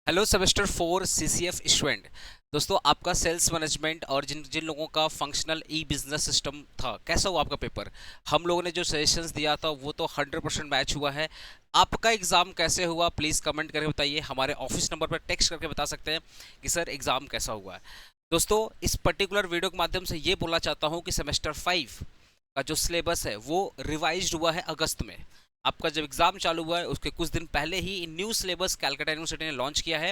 Hello semester 4 CCF student. दोस्तों, आपका sales management और जिन जिन लोगों का फंक्शनल ई बिजनेस सिस्टम था, कैसा हुआ आपका पेपर? हम लोगों ने जो सजेशंस दिया था वो तो 100% मैच हुआ है। आपका एग्ज़ाम कैसे हुआ, प्लीज़ कमेंट करके बताइए। हमारे ऑफिस नंबर पर टेक्स्ट करके बता सकते हैं कि सर एग्ज़ाम कैसा हुआ है। दोस्तों, इस पर्टिकुलर वीडियो के माध्यम से ये बोलना चाहता हूँ कि सेमेस्टर 5 का जो सिलेबस है वो रिवाइज्ड हुआ है अगस्त में। आपका जब एग्जाम चालू हुआ है उसके कुछ दिन पहले ही न्यू सिलेबस कैलकाटा यूनिवर्सिटी ने लॉन्च किया है।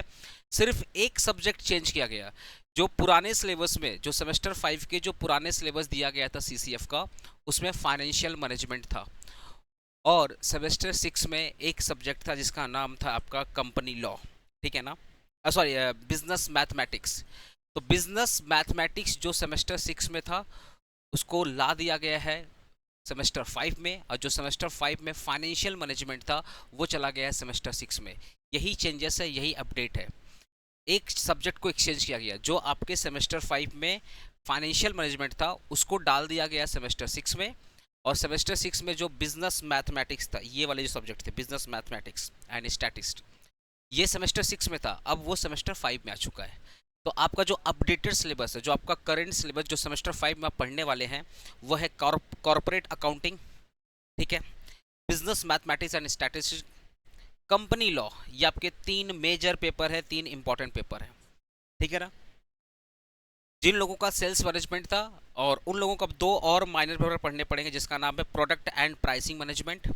सिर्फ एक सब्जेक्ट चेंज किया गया। जो पुराने सिलेबस में, जो सेमेस्टर 5 के जो पुराने सिलेबस दिया गया था सीसीएफ का, उसमें फाइनेंशियल मैनेजमेंट था। और सेमेस्टर 6 में एक सब्जेक्ट था जिसका नाम था आपका कंपनी लॉ। ठीक है ना? Sorry, business mathematics. तो बिजनेस मैथमेटिक्स जो सेमेस्टर 6 में था उसको ला दिया गया है सेमेस्टर 5 में, और जो सेमेस्टर 5 में फाइनेंशियल मैनेजमेंट था वो चला गया है सेमेस्टर 6 में। यही चेंजेस है, यही अपडेट है। एक सब्जेक्ट को एक्सचेंज किया गया। जो आपके सेमेस्टर 5 में फाइनेंशियल मैनेजमेंट था उसको डाल दिया गया सेमेस्टर 6 में। और सेमेस्टर 6 में जो बिजनेस मैथमेटिक्स था, ये वाले जो सब्जेक्ट थे बिजनेस मैथमेटिक्स एंड स्टैटिस्ट, ये सेमेस्टर 6 में था, अब वो सेमेस्टर 5 में आ चुका है। तो आपका जो अपडेटेड सिलेबस है, जो आपका करंट सिलेबस जो सेमेस्टर 5 में आप पढ़ने वाले हैं, वो है कॉर्पोरेट अकाउंटिंग। ठीक है? Business mathematics and statistics, company law. ये आपके तीन मेजर पेपर है, तीन इंपॉर्टेंट पेपर है। ठीक है ना? जिन लोगों का सेल्स मैनेजमेंट था, और उन लोगों को अब दो और माइनर पेपर पढ़ने पड़ेंगे जिसका नाम है product and pricing management,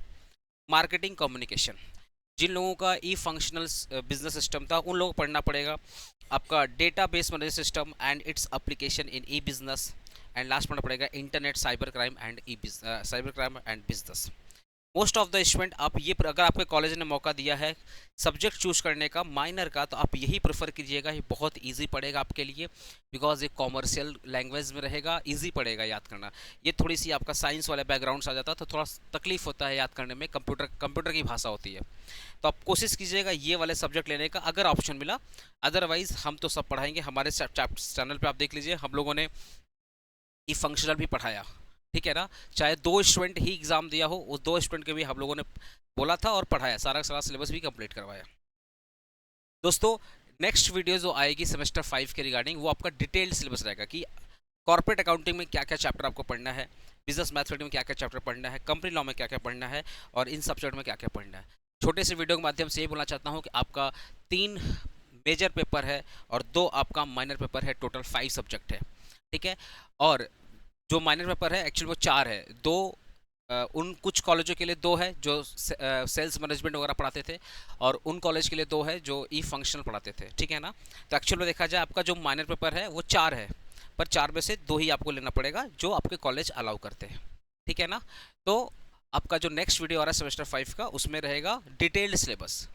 marketing communication. जिन लोगों का ई फंक्शनल बिजनेस सिस्टम था उन लोगों को पढ़ना पड़ेगा आपका data base management system and its application in E business. And last पढ़ना पड़ेगा internet cyber crime and cyber crime and business. Most of the student, आप ये अगर आपके कॉलेज ने मौका दिया है सब्जेक्ट चूज करने का माइनर का, तो आप यही प्रेफर कीजिएगा। ये बहुत इजी पड़ेगा आपके लिए, बिकॉज ये कॉमर्शियल लैंग्वेज में रहेगा, इजी पड़ेगा याद करना। ये थोड़ी सी आपका साइंस वाले बैकग्राउंड से आ जाता है तो थोड़ा तकलीफ होता है याद करने में, कंप्यूटर की भाषा होती है। तो आप कोशिश कीजिएगा ये वाले सब्जेक्ट लेने का अगर ऑप्शन मिला। अदरवाइज हम तो सब पढ़ाएंगे। हमारे चैनल पे आप देख लीजिए, हम लोगों ने ई फंक्शनल भी पढ़ाया। ठीक है ना? चाहे दो स्टूडेंट ही एग्जाम दिया हो, उस दो स्टूडेंट के भी हम लोगों ने बोला था और पढ़ाया, सारा का सारा सिलेबस भी कंप्लीट करवाया। दोस्तों, नेक्स्ट वीडियो जो आएगी सेमेस्टर 5 के रिगार्डिंग, वो आपका डिटेल्ड सिलेबस रहेगा कि कॉर्पोरेट अकाउंटिंग में क्या क्या चैप्टर आपको पढ़ना है, बिजनेस मैथमेटिक्स में क्या क्या चैप्टर पढ़ना है, कंपनी लॉ में क्या क्या पढ़ना है, और इन सब्जेक्ट में क्या क्या पढ़ना है। छोटे से वीडियो के माध्यम से ये बोलना चाहता हूँ कि आपका 3 मेजर पेपर है और 2 आपका माइनर पेपर है, टोटल 5 सब्जेक्ट है। ठीक है? और जो माइनर पेपर है एक्चुअली वो 4 है। दो उन कुछ कॉलेजों के लिए 2 है जो सेल्स मैनेजमेंट वगैरह पढ़ाते थे, और उन कॉलेज के लिए 2 है जो ई फंक्शनल पढ़ाते थे। ठीक है ना? तो एक्चुअल में देखा जाए आपका जो माइनर पेपर है वो 4 है, पर 4 में से 2 ही आपको लेना पड़ेगा जो आपके कॉलेज अलाउ करते हैं। ठीक है ना? तो आपका जो नेक्स्ट वीडियो आ रहा है सेमेस्टर 5 का, उसमें रहेगा डिटेल्ड सिलेबस।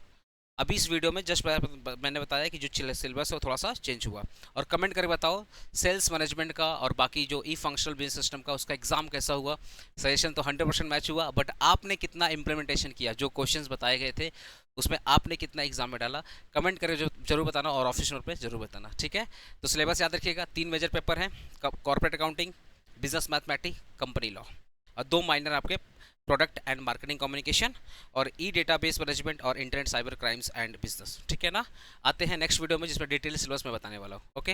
अभी इस वीडियो में जस्ट मैंने बताया कि जो सिलेबस है वो थोड़ा सा चेंज हुआ। और कमेंट करके बताओ सेल्स मैनेजमेंट का और बाकी जो ई फंक्शनल बिजनेस सिस्टम का, उसका एग्जाम कैसा हुआ। सजेशन तो 100% मैच हुआ, बट आपने कितना इंप्लीमेंटेशन किया, जो क्वेश्चंस बताए गए थे उसमें आपने कितना एग्जाम में डाला, कमेंट करके जरूर बताना, और ऑफिस नोट पर जरूर बताना। ठीक है? तो सिलेबस याद रखिएगा, 3 मेजर पेपर हैं, corporate accounting, business mathematics, company law, और 2 माइनर आपके प्रोडक्ट एंड मार्केटिंग कम्युनिकेशन, और ई डेटाबेस मैनेजमेंट, और internet cyber crimes and business. ठीक है ना? आते हैं नेक्स्ट वीडियो में जिसमें डिटेल सिलेबस में बताने वाला हूँ। ओके।